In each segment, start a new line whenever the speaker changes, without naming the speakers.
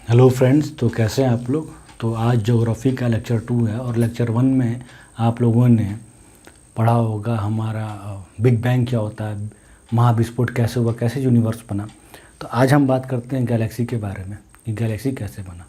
Hello friends, तो कैसे हैं आप लोग। तो आज ज्योग्राफी का लेक्चर 2 है और लेक्चर 1 में आप लोगों ने पढ़ा होगा हमारा बिग बैंग क्या होता है, महाविस्फोट कैसे हुआ, कैसे यूनिवर्स बना। तो आज हम बात करते हैं गैलेक्सी के बारे में कि गैलेक्सी कैसे बना।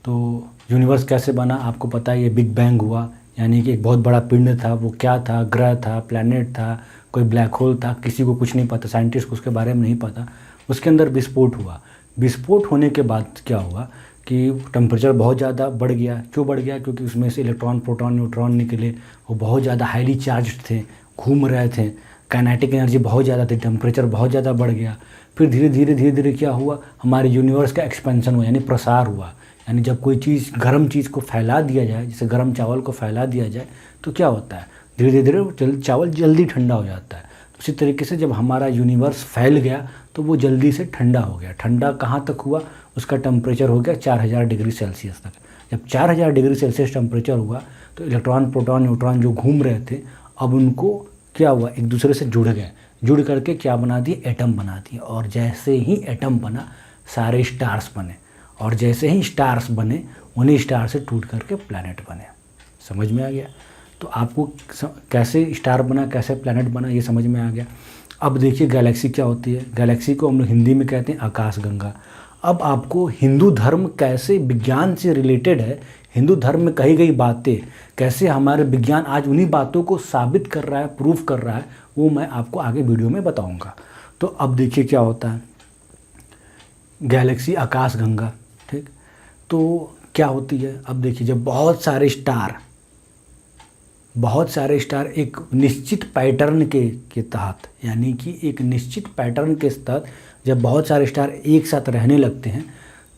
तो यूनिवर्स कैसे बना, आपको पता है ये बिग बैंग हुआ, यानी कि एक बहुत बड़ा पिंड था। वो क्या था, ग्रह था, प्लैनेट था, कोई ब्लैक होल था, किसी को कुछ नहीं पता, साइंटिस्ट को उसके बारे में नहीं पता। उसके अंदर विस्फोट हुआ। विस्फोट होने के बाद क्या हुआ कि टेम्परेचर बहुत ज़्यादा बढ़ गया। क्यों बढ़ गया? क्योंकि उसमें से इलेक्ट्रॉन, प्रोटॉन, न्यूट्रॉन निकले। वो बहुत ज़्यादा हाईली चार्ज्ड थे, घूम रहे थे, काइनेटिक एनर्जी बहुत ज़्यादा थी, टेम्परेचर बहुत ज़्यादा बढ़ गया। फिर धीरे धीरे क्या हुआ, हमारे यूनिवर्स का एक्सपेंशन हुआ, यानी प्रसार हुआ। यानी जब कोई चीज़, गर्म चीज़ को फैला दिया जाए, जैसे गर्म चावल को फैला दिया जाए तो क्या होता है, धीरे धीरे चावल जल्दी ठंडा हो जाता है। तो उसी तरीके से जब हमारा यूनिवर्स फैल गया तो वो जल्दी से ठंडा हो गया। ठंडा कहाँ तक हुआ, उसका टेम्परेचर हो गया 4000 डिग्री सेल्सियस तक। जब 4000 डिग्री सेल्सियस टेम्परेचर हुआ तो इलेक्ट्रॉन, प्रोटॉन, न्यूट्रॉन जो घूम रहे थे, अब उनको क्या हुआ, एक दूसरे से जुड़ गए। जुड़ करके क्या बना दिए, एटम बना दिए। और जैसे ही एटम बना, सारे स्टार्स बने। और जैसे ही स्टार्स बने, उन्हीं स्टार से टूट करके प्लैनेट बने। समझ में आ गया? तो आपको कैसे स्टार बना, कैसे प्लैनेट बना, ये समझ में आ गया। अब देखिए गैलेक्सी क्या होती है। गैलेक्सी को हम लोग हिंदी में कहते हैं आकाशगंगा। अब आपको हिंदू धर्म कैसे विज्ञान से रिलेटेड है, हिंदू धर्म में कही गई बातें कैसे हमारे विज्ञान आज उन्हीं बातों को साबित कर रहा है, प्रूफ कर रहा है, वो मैं आपको आगे वीडियो में बताऊंगा। तो अब देखिए क्या होता है गैलेक्सी, आकाशगंगा। ठीक, तो क्या होती है, अब देखिए जब बहुत सारे स्टार एक निश्चित पैटर्न के तहत, यानी कि एक निश्चित पैटर्न के तहत जब बहुत सारे स्टार एक साथ रहने लगते हैं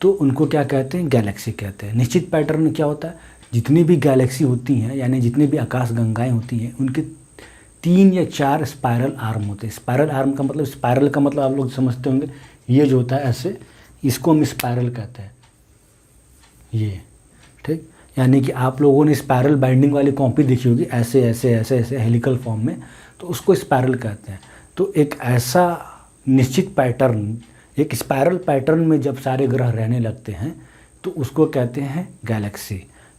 तो उनको क्या कहते हैं, गैलेक्सी कहते हैं। निश्चित पैटर्न क्या होता है, जितनी भी गैलेक्सी होती हैं, यानी जितनी भी आकाशगंगाएं होती हैं, उनके 3 या 4 स्पायरल आर्म होते हैं। स्पायरल आर्म का मतलब, स्पायरल का मतलब आप लोग समझते होंगे, ये जो होता है ऐसे, इसको हम स्पायरल कहते हैं। ये ठीक, यानी कि आप लोगों ने स्पायरल बाइंडिंग वाली कॉपी देखी होगी, ऐसे ऐसे ऐसे ऐसे हेलिकल फॉर्म में, तो उसको स्पायरल कहते हैं। तो एक ऐसा निश्चित पैटर्न, एक स्पायरल पैटर्न में जब सारे ग्रह रहने लगते हैं तो उसको कहते हैं गैलेक्सी।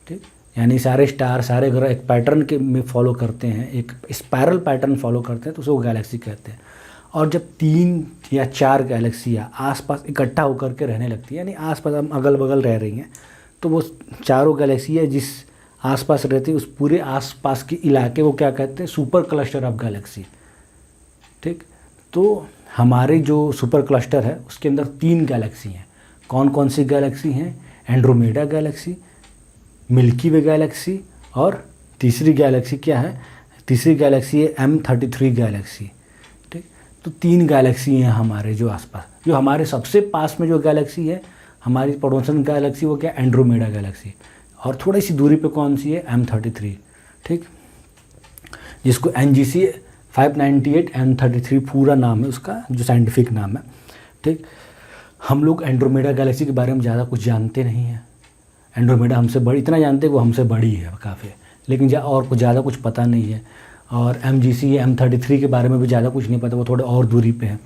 ठीक, यानी सारे स्टार, सारे ग्रह एक पैटर्न के में फॉलो करते हैं, एक स्पायरल पैटर्न फॉलो करते हैं, तो उसको गैलेक्सी कहते हैं। और जब 3 या 4 गैलेक्सियाँ आसपास इकट्ठा होकर के रहने लगती है, यानी आसपास हम अगल बगल रह रही हैं, तो वो चारों गैलेक्सियाँ जिस आसपास रहती है उस पूरे आसपास के इलाके को क्या कहते हैं, सुपर क्लस्टर ऑफ गैलेक्सी। ठीक, तो हमारे जो सुपर क्लस्टर है उसके अंदर 3 गैलेक्सी हैं। कौन कौन सी गैलेक्सी हैं? एंड्रोमेडा गैलेक्सी, मिल्की वे गैलेक्सी, और तीसरी गैलेक्सी क्या है, तीसरी गैलेक्सी है M33 गैलेक्सी। ठीक, तो 3 गैलेक्सी हैं हमारे जो आसपास। जो हमारे सबसे पास में जो गैलेक्सी है, हमारी पड़ोसन गैलेक्सी, वो क्या, एंड्रोमेडा गैलेक्सी। और थोड़ी सी दूरी पे कौन सी है, M33। ठीक, जिसको NGC 598 M33 पूरा नाम है उसका, जो साइंटिफिक नाम है। ठीक, हम लोग एंड्रोमेडा गैलेक्सी के बारे में ज़्यादा कुछ जानते नहीं हैं। एंड्रोमेडा हमसे बड़ी, इतना जानते हैं वो हमसे बड़ी है काफ़ी, लेकिन और कुछ ज़्यादा कुछ पता नहीं है। और MGC M33 के बारे में भी ज़्यादा कुछ नहीं पता, वो थोड़े और दूरी पे है।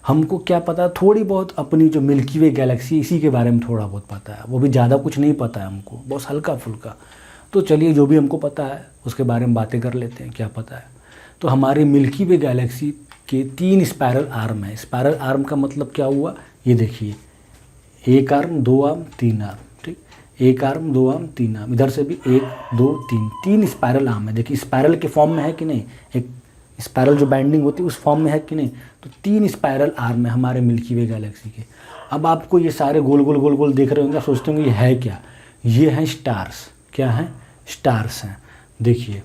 हमको क्या पता, थोड़ी बहुत अपनी जो मिल्की वे गैलेक्सी, इसी के बारे में थोड़ा बहुत पता है, वो भी ज़्यादा कुछ नहीं पता है हमको, बहुत हल्का फुल्का। तो चलिए जो भी हमको पता है उसके बारे में बातें कर लेते हैं, क्या पता है। तो हमारी मिल्की वे गैलेक्सी के 3 स्पायरल आर्म है। स्पायरल आर्म का मतलब क्या हुआ, ये देखिए, 1 आर्म, 2 आर्म, 3 आर्म। ठीक, 1 आर्म, 2 आर्म, 3 आर्म, इधर से भी 1, 2, 3 स्पायरल आर्म है। देखिए स्पायरल के फॉर्म में है कि नहीं, एक स्पायरल जो बाइंडिंग होती है उस फॉर्म में है कि नहीं। तो 3 स्पायरल आर्म है हमारे मिल्की वे गैलेक्सी के। अब आपको ये सारे गोल गोल गोल गोल देख रहे होंगे, सोचते होंगे ये है क्या, ये हैं स्टार्स। क्या हैं? स्टार्स हैं। देखिए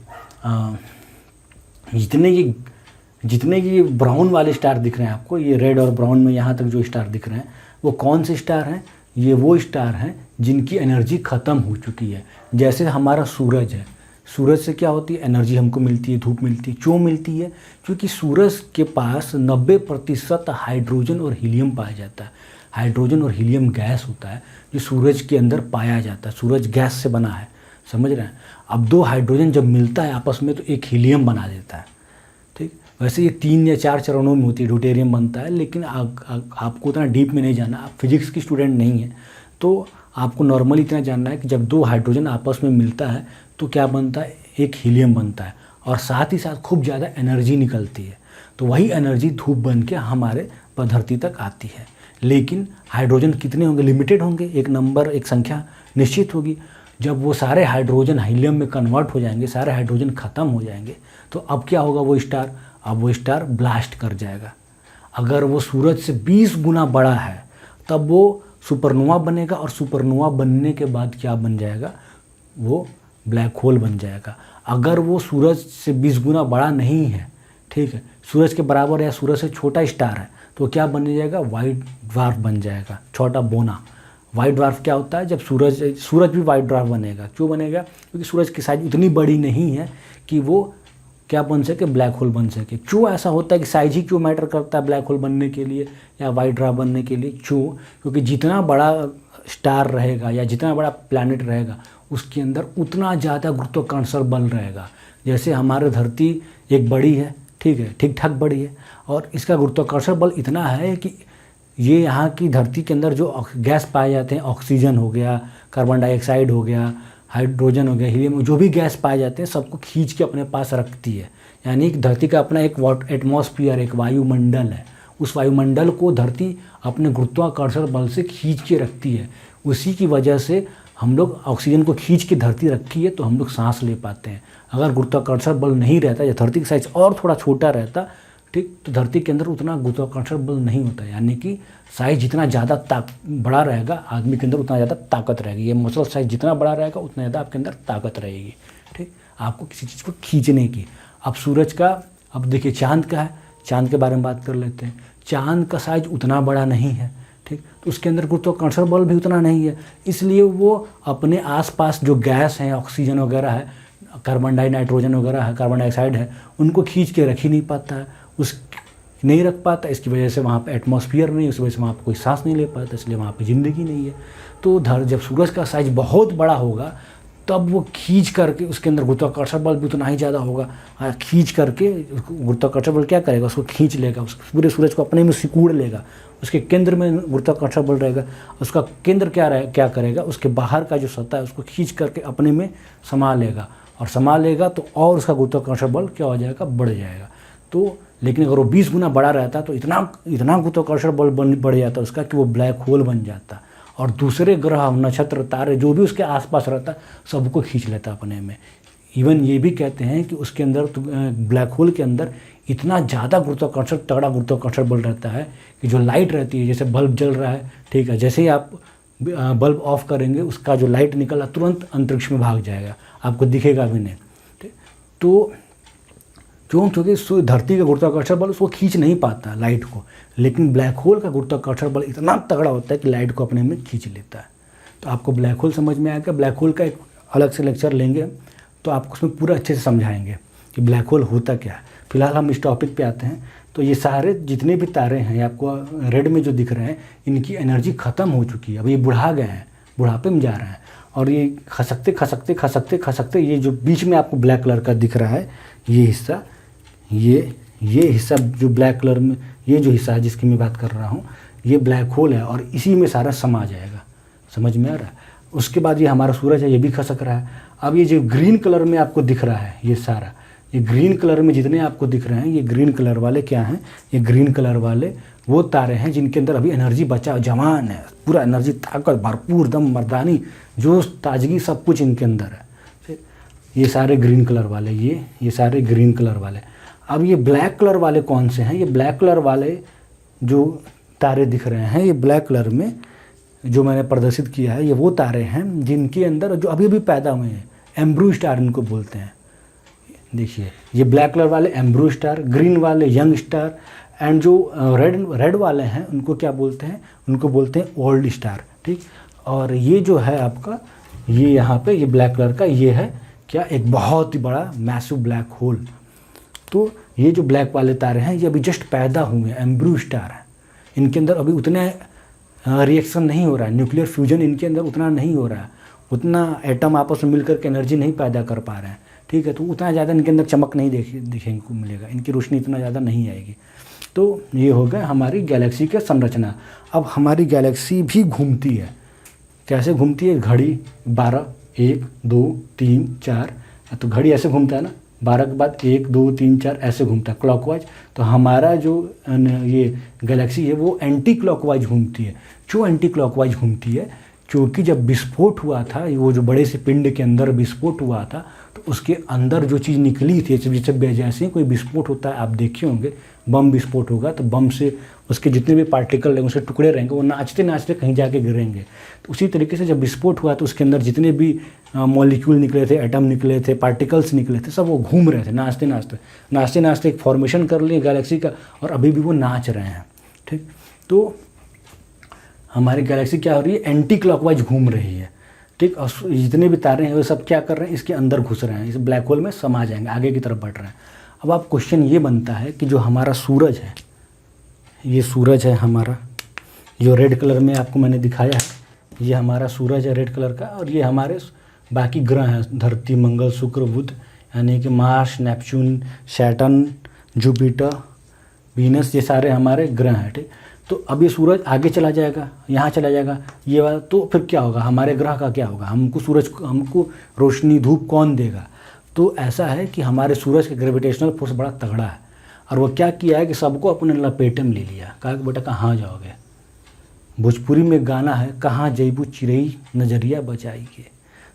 जितने ये ब्राउन वाले स्टार दिख रहे हैं आपको, ये रेड और ब्राउन में यहाँ तक जो स्टार दिख रहे हैं, वो कौन से स्टार हैं? ये वो स्टार हैं जिनकी एनर्जी ख़त्म हो चुकी है। जैसे हमारा सूरज है, सूरज से क्या होती है, एनर्जी हमको मिलती है, धूप मिलती है। क्यों मिलती है? क्योंकि सूरज के पास 90% हाइड्रोजन और हीलियम पाया जाता है। हाइड्रोजन और हीलियम गैस होता है जो सूरज के अंदर पाया जाता है। सूरज गैस से बना है, समझ रहे हैं। अब 2 हाइड्रोजन जब मिलता है आपस में तो एक हीलियम बना देता है। ठीक, वैसे ये 3 या 4 चरणों में होती है, ड्यूटेरियम बनता है, लेकिन आपको उतना डीप में नहीं जाना, आप फिजिक्स की स्टूडेंट नहीं हैं। तो आपको नॉर्मली इतना जानना है कि जब दो हाइड्रोजन आपस में मिलता है तो क्या बनता है, एक हीलियम बनता है, और साथ ही साथ खूब ज़्यादा एनर्जी निकलती है। तो वही एनर्जी धूप बन के हमारे धरती तक आती है। लेकिन हाइड्रोजन कितने होंगे, लिमिटेड होंगे, एक नंबर, एक संख्या निश्चित होगी। जब वो सारे हाइड्रोजन हीलियम में कन्वर्ट हो जाएंगे, सारे हाइड्रोजन ख़त्म हो जाएंगे, तो अब क्या होगा, वो स्टार, अब वो स्टार ब्लास्ट कर जाएगा। अगर वो सूरज से 20 गुना बड़ा है तब वो सुपरनोवा बनेगा, और सुपरनोवा बनने के बाद क्या बन जाएगा, वो ब्लैक होल बन जाएगा। अगर वो सूरज से 20 गुना बड़ा नहीं है, ठीक है, सूरज के बराबर या सूरज से छोटा स्टार है, तो क्या बन जाएगा, वाइट ड्वार्फ बन जाएगा, छोटा बोना। वाइट ड्वार्फ क्या होता है, जब सूरज भी वाइट ड्वार्फ बनेगा। क्यों बनेगा, क्योंकि सूरज की साइज उतनी बड़ी नहीं है कि वो क्या बन सके, ब्लैक होल बन सके। क्यों ऐसा होता है कि साइज ही क्यों मैटर करता है ब्लैक होल बनने के लिए या वाइट ड्वार्फ बनने के लिए? क्यों, क्योंकि जितना बड़ा स्टार रहेगा या जितना बड़ा प्लैनेट रहेगा उसके अंदर उतना ज़्यादा गुरुत्वाकर्षण बल रहेगा। जैसे हमारी धरती एक बड़ी है, ठीक है, ठीक ठाक बड़ी है, और इसका गुरुत्वाकर्षण बल इतना है कि ये यहाँ की धरती के अंदर जो गैस पाए जाते हैं, ऑक्सीजन हो गया, कार्बन डाइऑक्साइड हो गया, हाइड्रोजन हो गया, हीलियम, जो भी गैस पाए जाते हैं सबको खींच के अपने पास रखती है। यानी कि धरती का अपना एक एटमॉस्फेयर, एक वायुमंडल है। उस वायुमंडल को धरती अपने गुरुत्वाकर्षण बल से खींच के रखती है। उसी की वजह से हम लोग ऑक्सीजन को खींच के धरती रखी है तो हम लोग सांस ले पाते हैं। अगर गुरुत्वाकर्षण बल नहीं रहता या धरती की साइज और थोड़ा छोटा रहता, ठीक, तो धरती के अंदर उतना गुरुत्वाकर्षण बल नहीं होता। यानी कि साइज जितना ज़्यादा बड़ा रहेगा आदमी के अंदर उतना ज़्यादा ताकत रहेगी। ये मसल साइज जितना बड़ा रहेगा उतना ज़्यादा आपके अंदर ताकत रहेगी, ठीक, आपको किसी चीज़ को खींचने की। अब सूरज का, अब देखिए चाँद का है, चाँद के बारे में बात कर लेते हैं। चाँद का साइज उतना बड़ा नहीं है, ठीक, तो उसके अंदर गुरुत्वाकर्षण बल भी उतना नहीं है, इसलिए वो अपने आसपास जो गैस हैं, ऑक्सीजन वगैरह है, कार्बन नाइट्रोजन वगैरह है, कार्बन डाइऑक्साइड है, उनको खींच के रख ही नहीं पाता है, नहीं रख पाता। इसकी वजह से वहाँ पे एटमॉस्फेयर नहीं, उस वजह से वहाँ पे कोई सांस नहीं ले पाता, इसलिए वहाँ पे ज़िंदगी नहीं है। तो जब सूरज का साइज बहुत बड़ा होगा तब वो खींच करके, उसके अंदर गुरुत्वाकर्षण बल भी उतना ही ज़्यादा होगा, खींच करके गुरुत्वाकर्षण बल क्या करेगा, उसको खींच लेगा, उस पूरे सूरज को अपने में सिकुड़ लेगा। उसके केंद्र में गुरुत्वाकर्षण बल रहेगा, उसका केंद्र क्या करेगा, उसके बाहर का जो सतह है उसको खींच करके अपने में समा लेगा, और समा लेगा तो और उसका गुरुत्वाकर्षण बल क्या हो जाएगा, बढ़ जाएगा। तो लेकिन अगर वो 20 गुना बड़ा रहता तो इतना गुरुत्वाकर्षण बल बढ़ जाता उसका कि वो ब्लैक होल बन जाता, और दूसरे ग्रह, नक्षत्र, तारे जो भी उसके आसपास रहता सबको खींच लेता अपने में। इवन ये भी कहते हैं कि उसके अंदर, ब्लैक होल के अंदर इतना ज़्यादा गुरुत्वाकर्षण, तगड़ा गुरुत्वाकर्षण बल रहता है कि जो लाइट रहती है, जैसे बल्ब जल रहा है, ठीक है, जैसे ही आप बल्ब ऑफ करेंगे उसका जो लाइट निकला तुरंत अंतरिक्ष में भाग जाएगा, आपको दिखेगा भी नहीं, ठीक। तो क्योंकि धरती का गुरुत्वाकर्षण बल उसको खींच नहीं पाता लाइट को, लेकिन ब्लैक होल का गुरुत्वाकर्षण बल इतना तगड़ा होता है कि लाइट को अपने में खींच लेता है। तो आपको ब्लैक होल समझ में आएगा। ब्लैक होल का एक अलग से लेक्चर लेंगे तो आपको उसमें पूरा अच्छे से समझाएंगे कि ब्लैक होल होता क्या है। फिलहाल हम इस टॉपिक पे आते हैं। तो ये सारे जितने भी तारे हैं, आपको रेड में जो दिख रहे हैं, इनकी एनर्जी ख़त्म हो चुकी है, अब ये बुढ़ा गए हैं, बुढ़ापे में जा रहे हैं, और ये खसकते खसकते खसकते खसकते, ये जो बीच में आपको ब्लैक कलर का दिख रहा है ये हिस्सा, ये हिस्सा जो ब्लैक कलर में, ये जो हिस्सा है जिसकी मैं बात कर रहा हूँ, ये ब्लैक होल है, और इसी में सारा समा जाएगा। समझ में आ रहा है? उसके बाद ये हमारा सूरज है, ये भी खसक रहा है। अब ये जो ग्रीन कलर में आपको दिख रहा है, ये सारा, ये ग्रीन कलर में जितने आपको दिख रहे हैं, ये ग्रीन कलर वाले क्या हैं, ये ग्रीन कलर वाले वो तारे हैं जिनके अंदर अभी एनर्जी बचा, जवान है, पूरा एनर्जी, ताकत भरपूर, दम, मर्दानी, जोश, ताजगी, सब कुछ इनके अंदर है। ये सारे ग्रीन कलर वाले, ये सारे ग्रीन कलर वाले। अब ये ब्लैक कलर वाले कौन से हैं? ये ब्लैक कलर वाले जो तारे दिख रहे हैं, ये ब्लैक कलर में जो मैंने प्रदर्शित किया है, ये वो तारे हैं जिनके अंदर जो अभी अभी पैदा हुए हैं, एम्ब्रो स्टार इनको बोलते हैं। देखिए ये ब्लैक कलर वाले एम्ब्रो स्टार, ग्रीन वाले यंग स्टार, एंड जो रेड वाले हैं उनको क्या बोलते हैं? उनको बोलते हैं ओल्ड स्टार, ठीक। और ये जो है आपका, ये यहाँ पे ये ब्लैक कलर का, ये है क्या, एक बहुत ही बड़ा मैसिव ब्लैक होल। तो ये जो ब्लैक वाले तारे हैं ये अभी जस्ट पैदा हुए हैं, एम्ब्रो स्टार हैं। इनके अंदर अभी उतने रिएक्शन नहीं हो रहा है, न्यूक्लियर फ्यूजन इनके अंदर उतना नहीं हो रहा है, उतना एटम आपस में मिलकर के एनर्जी नहीं पैदा कर पा रहे हैं, ठीक है। तो उतना ज़्यादा इनके अंदर चमक नहीं दिखेंगे को मिलेगा, इनकी रोशनी इतना ज़्यादा नहीं आएगी। तो ये हो गया हमारी गैलेक्सी के संरचना। अब हमारी गैलेक्सी भी घूमती है, कैसे घूमती है घड़ी? 12, 1 2 3 4, तो घड़ी ऐसे घूमता है ना, 12 के बाद 1 2 3 4 ऐसे घूमता है क्लॉकवाइज। तो हमारा जो ये गैलेक्सी है वो एंटी क्लॉकवाइज घूमती है। क्यों एंटी क्लॉकवाइज घूमती है? क्योंकि जब विस्फोट हुआ था, वो जो बड़े से पिंड के अंदर विस्फोट हुआ था, तो उसके अंदर जो चीज़ निकली थी, जैसे ही कोई विस्फोट होता है, आप देखे होंगे बम विस्फोट होगा तो बम से उसके जितने भी पार्टिकल रहेंगे, उसके टुकड़े रहेंगे, वो नाचते नाचते कहीं जाके गिरेंगे। तो उसी तरीके से जब विस्फोट हुआ तो उसके अंदर जितने भी मॉलिक्यूल निकले थे, एटम निकले थे, पार्टिकल्स निकले थे, सब वो घूम रहे थे नाचते नाचते एक फॉर्मेशन कर लिए गैलेक्सी का, और अभी भी वो नाच रहे हैं। ठीक, तो हमारी गैलेक्सी क्या हो रही है? एंटी क्लॉकवाइज घूम रही है। ठीक, और जितने भी तारे हैं वो सब क्या कर रहे हैं? इसके अंदर घुस रहे हैं, इस ब्लैक होल में समा जाएंगे, आगे की तरफ बढ़ रहे हैं। अब आप क्वेश्चन ये बनता है कि जो हमारा सूरज है, ये सूरज है हमारा, जो रेड कलर में आपको मैंने दिखाया है, ये हमारा सूरज है रेड कलर का, और ये हमारे बाकी ग्रह हैं, धरती, मंगल, शुक्र, बुध, यानी कि Mars, Neptune, Saturn, Jupiter, Venus, ये सारे हमारे ग्रह हैं। ठीक, तो अब ये सूरज आगे चला जाएगा, यहाँ चला जाएगा ये वाला, तो फिर क्या होगा? हमारे ग्रह का क्या होगा? हमको रोशनी, धूप कौन देगा? तो ऐसा है कि हमारे सूरज का ग्रेविटेशनल फोर्स बड़ा तगड़ा है, और वो क्या किया है कि सबको अपने लपेटे में ले लिया। कहा कि बेटा कहाँ जाओगे? भोजपुरी में गाना है, कहाँ जैबू चिड़ई नजरिया बचाई के।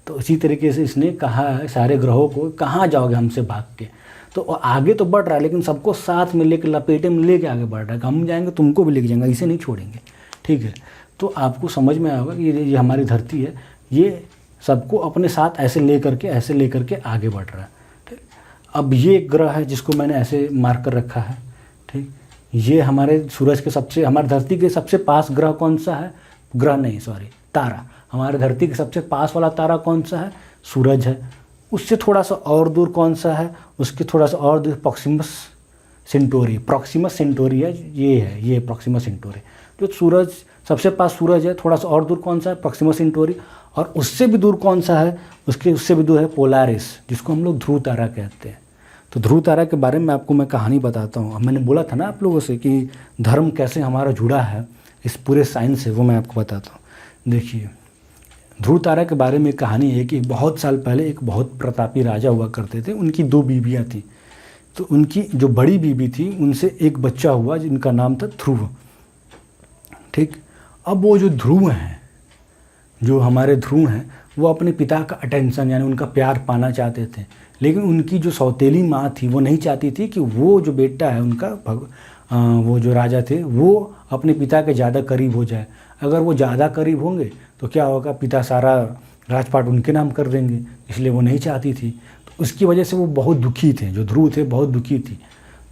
तो इसी तरीके से इसने कहा है सारे ग्रहों को, कहाँ जाओगे हमसे भाग के? तो आगे तो बढ़ रहा है, लेकिन सबको साथ में लेकर लपेटे में लेके आगे बढ़ रहा है। हम जाएंगे तुमको भी लेके जाएंगे, इसे नहीं छोड़ेंगे। ठीक है, तो आपको समझ में आएगा कि ये हमारी धरती है, ये सबको अपने साथ ऐसे लेकर के आगे बढ़ रहा है। ठीक, अब ये एक ग्रह है जिसको मैंने ऐसे मार्क कर रखा है। ठीक, ये हमारे सूरज के हमारी धरती के सबसे पास ग्रह कौन सा है? ग्रह नहीं, सॉरी, तारा। हमारे धरती के सबसे पास वाला तारा कौन सा है? सूरज है। उससे थोड़ा सा और दूर कौन सा है? उसके थोड़ा सा और दूर प्रॉक्सिमस सेंटोरी है, ये प्रॉक्सिमस सेंटोरी। जो सूरज सबसे पास सूरज है, थोड़ा सा और दूर कौन सा है? Proximus Centauri. और उससे भी दूर कौन सा है? उससे भी दूर है पोलारिस, जिसको हम लोग ध्रुव तारा कहते हैं। तो ध्रुव तारा के बारे में आपको मैं कहानी बताता हूँ। मैंने बोला था ना आप लोगों से कि धर्म कैसे हमारा जुड़ा है इस पूरे साइंस से, वो मैं आपको बताता हूँ। देखिए, ध्रुव तारा के बारे में कहानी है कि बहुत साल पहले एक बहुत प्रतापी राजा हुआ करते थे। उनकी 2 बीवियाँ थीं। तो उनकी जो बड़ी बीवी थी, उनसे एक बच्चा हुआ जिनका नाम था ध्रुव। ठीक, अब वो जो ध्रुव हैं, जो हमारे ध्रुव हैं, वो अपने पिता का अटेंशन यानी उनका प्यार पाना चाहते थे। लेकिन उनकी जो सौतेली माँ थी, वो नहीं चाहती थी कि वो जो बेटा है उनका, वो जो राजा थे, वो अपने पिता के ज़्यादा करीब हो जाए। अगर वो ज़्यादा करीब होंगे तो क्या होगा? पिता सारा राजपाट उनके नाम कर देंगे, इसलिए वो नहीं चाहती थी। तो उसकी वजह से वो बहुत दुखी थे, जो ध्रुव थे बहुत दुखी थी।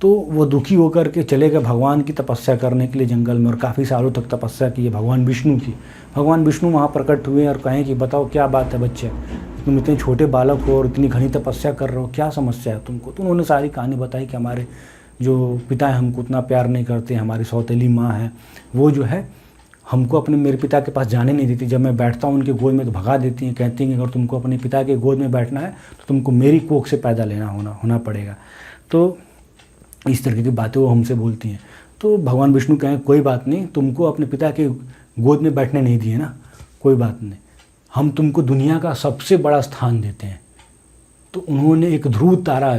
तो वो दुखी होकर के चले गए भगवान की तपस्या करने के लिए जंगल में, और काफ़ी सालों तक तपस्या की है भगवान विष्णु की। भगवान विष्णु वहाँ प्रकट हुए और कहें कि बताओ क्या बात है बच्चे, तुम इतने छोटे बालक हो और इतनी घनी तपस्या कर रहे हो, क्या समस्या है तुमको? तो उन्होंने सारी कहानी बताई कि हमारे जो पिता है हमको उतना प्यार नहीं करते, हमारी सौतेली माँ है वो जो है हमको मेरे पिता के पास जाने नहीं देती। जब मैं बैठता हूँ उनके गोद में तो भगा देती हैं, कहती हैं कि अगर तुमको अपने पिता के गोद में बैठना है तो तुमको मेरी कोख से पैदा होना पड़ेगा। तो इस तरीके की बातें वो हमसे बोलती हैं। तो भगवान विष्णु कहें कोई बात नहीं, तुमको अपने पिता के गोद में बैठने नहीं दिए ना, कोई बात नहीं, हम तुमको दुनिया का सबसे बड़ा स्थान देते हैं। तो उन्होंने एक ध्रुव तारा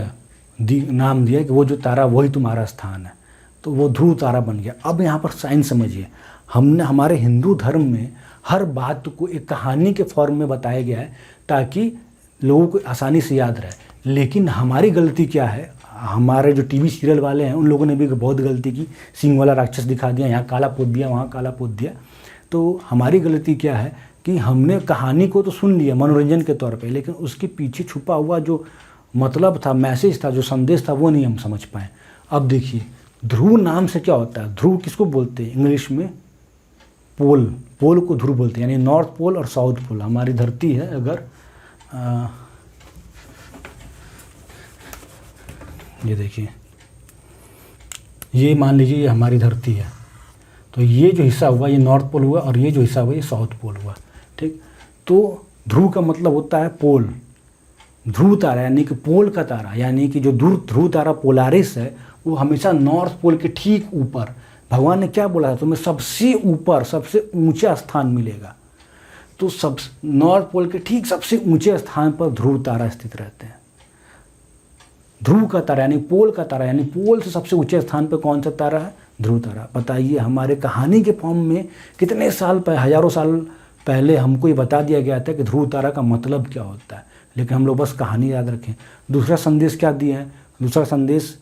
नाम दिया कि वो जो तारा वही तुम्हारा स्थान है। तो वो ध्रुव तारा बन गया। अब यहाँ पर साइंस समझिए, हमने हमारे हिंदू धर्म में हर बात को एक कहानी के फॉर्म में बताया गया है ताकि लोगों को आसानी से याद रहे। लेकिन हमारी गलती क्या है? हमारे जो टीवी सीरियल वाले हैं उन लोगों ने भी बहुत गलती की, सिंह वाला राक्षस दिखा दिया, यहाँ काला पोत दिया, वहाँ काला पोत दिया। तो हमारी गलती क्या है कि हमने कहानी को तो सुन लिया मनोरंजन के तौर पे, लेकिन उसके पीछे छुपा हुआ जो मतलब था, मैसेज था, जो संदेश था, वो नहीं हम समझ पाए। अब देखिए, ध्रुव नाम से क्या होता है? ध्रुव किसको बोलते हैं इंग्लिश में? पोल को ध्रुव बोलते हैं, यानी नॉर्थ पोल और साउथ पोल। हमारी धरती है, अगर ये देखिए, ये मान लीजिए ये हमारी धरती है, तो ये जो हिस्सा हुआ ये नॉर्थ पोल हुआ और ये जो हिस्सा हुआ ये साउथ पोल हुआ। ठीक, तो ध्रुव का मतलब होता है पोल। ध्रुव तारा यानी कि पोल का तारा, यानी कि जो ध्रुव तारा पोलारिस है वो हमेशा नॉर्थ पोल के ठीक ऊपर। भगवान ने क्या बोला था? तुम्हें सबसे ऊपर, सबसे ऊंचा स्थान मिलेगा। तो सब नॉर्थ पोल के ठीक सबसे ऊंचे स्थान पर ध्रुव तारा स्थित रहते हैं। ध्रुव का तारा यानी पोल का तारा, यानी पोल से सबसे ऊंचे स्थान पर कौन सा तारा है? ध्रुव तारा। बताइए हमारे कहानी के फॉर्म में कितने साल पहले, हजारों साल पहले हमको ये बता दिया गया था कि ध्रुव तारा का मतलब क्या होता है, लेकिन हम लोग बस कहानी याद रखें। दूसरा संदेश क्या दिया है? दूसरा संदेश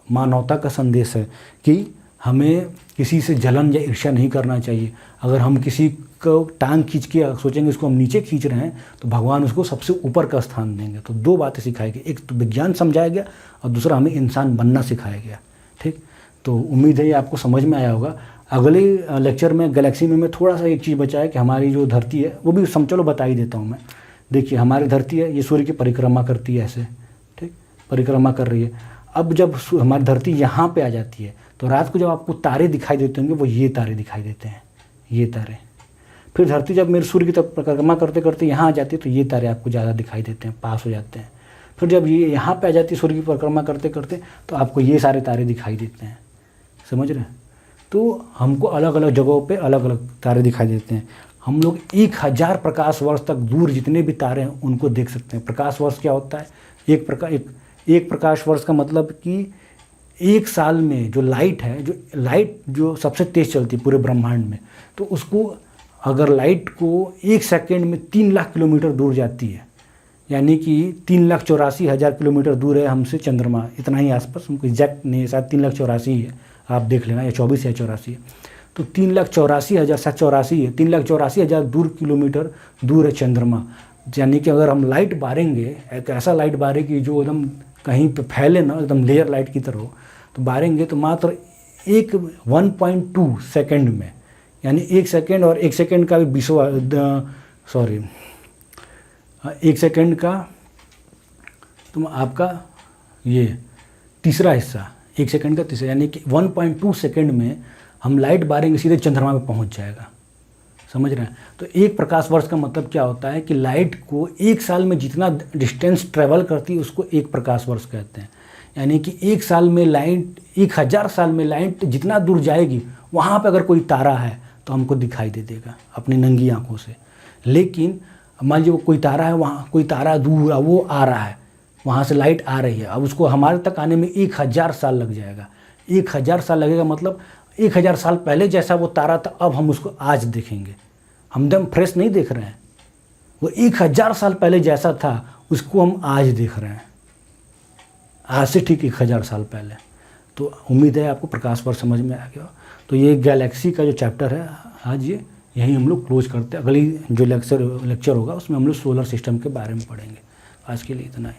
मानवता का संदेश है कि हमें किसी से जलन या ईर्ष्या नहीं करना चाहिए। अगर हम किसी को टांग खींच के सोचेंगे इसको हम नीचे खींच रहे हैं तो भगवान उसको सबसे ऊपर का स्थान देंगे। तो दो बातें सिखाई गई, एक तो विज्ञान समझाया गया और दूसरा हमें इंसान बनना सिखाया गया। ठीक, तो उम्मीद है ये आपको समझ में आया होगा। अगले लेक्चर में गैलेक्सी में मैं थोड़ा सा एक चीज़ बचा है कि हमारी जो धरती है वो भी चलो बता ही देता हूँ मैं। देखिए हमारी धरती है, ये सूर्य की परिक्रमा करती है ऐसे, ठीक, परिक्रमा कर रही है। अब जब हमारी धरती यहाँ पे आ जाती है तो रात को जब आपको तारे दिखाई देते होंगे वो ये तारे दिखाई देते हैं, ये तारे। फिर धरती जब मेरे सूर्य की तरफ परिक्रमा करते करते यहाँ आ जाती है तो ये तारे आपको ज़्यादा दिखाई देते हैं, पास हो जाते हैं। फिर जब ये यहाँ पे आ जाती है सूर्य की परिक्रमा करते करते तो आपको ये सारे तारे दिखाई देते हैं। समझ रहे हैं? तो हमको अलग अलग जगहों पे अलग अलग तारे दिखाई देते हैं। हम लोग 1000 प्रकाश वर्ष तक दूर जितने भी तारे हैं उनको देख सकते हैं। प्रकाश वर्ष क्या होता है? एक प्रकाश वर्ष का मतलब कि एक साल में जो लाइट है, जो सबसे तेज़ चलती है पूरे ब्रह्मांड में, तो उसको अगर लाइट को 1 सेकेंड में 3 लाख किलोमीटर दूर जाती है, यानी कि 3,84,000 किलोमीटर दूर है हमसे चंद्रमा, इतना ही आसपास, हमको एग्जैक्ट नहीं है, शायद 3,84,000 ही है, आप देख लेना, या 24 या 84 है। तो 3,84,000 शायद 84 है, 3,84,000 किलोमीटर दूर है चंद्रमा। यानी कि अगर हम लाइट बारेंगे, एक ऐसा लाइट बारे कि जो एकदम कहीं पे फैले ना, एकदम लेयर लाइट की तरह हो, तो बारेंगे तो मात्र 1.2 सेकेंड में, यानी 1 सेकेंड और 1 सेकेंड का भी 1 सेकेंड का तुम आपका ये तीसरा हिस्सा, 1 सेकेंड का तीसरा, यानी कि 1.2 सेकेंड में हम लाइट बारेंगे सीधे चंद्रमा पे पहुंच जाएगा। समझ रहे हैं? तो एक प्रकाश वर्ष का मतलब क्या होता है कि लाइट को 1 साल में जितना डिस्टेंस ट्रेवल करती है उसको एक प्रकाश वर्ष कहते हैं। यानी कि 1 साल में लाइट, 1000 साल में लाइट जितना दूर जाएगी वहाँ पे अगर कोई तारा है तो हमको दिखाई दे देगा अपनी नंगी आंखों से। लेकिन मान लीजिए वो कोई तारा है, वहाँ कोई तारा दूर है, वो आ रहा है, वहाँ से लाइट आ रही है, अब उसको हमारे तक आने में 1000 साल लग जाएगा। 1000 साल लगेगा, मतलब 1000 साल पहले जैसा वो तारा था अब हम उसको आज देखेंगे। हम एकदम फ्रेश नहीं देख रहे हैं, वो 1000 साल पहले जैसा था उसको हम आज देख रहे हैं, आज से ठीक 1000 साल पहले। तो उम्मीद है आपको प्रकाश वर्ष समझ में आ गया। तो ये गैलेक्सी का जो चैप्टर है आज ये यहीं हम लोग क्लोज करते हैं। अगली जो लेक्चर होगा उसमें हम लोग सोलर सिस्टम के बारे में पढ़ेंगे। आज के लिए इतना ही।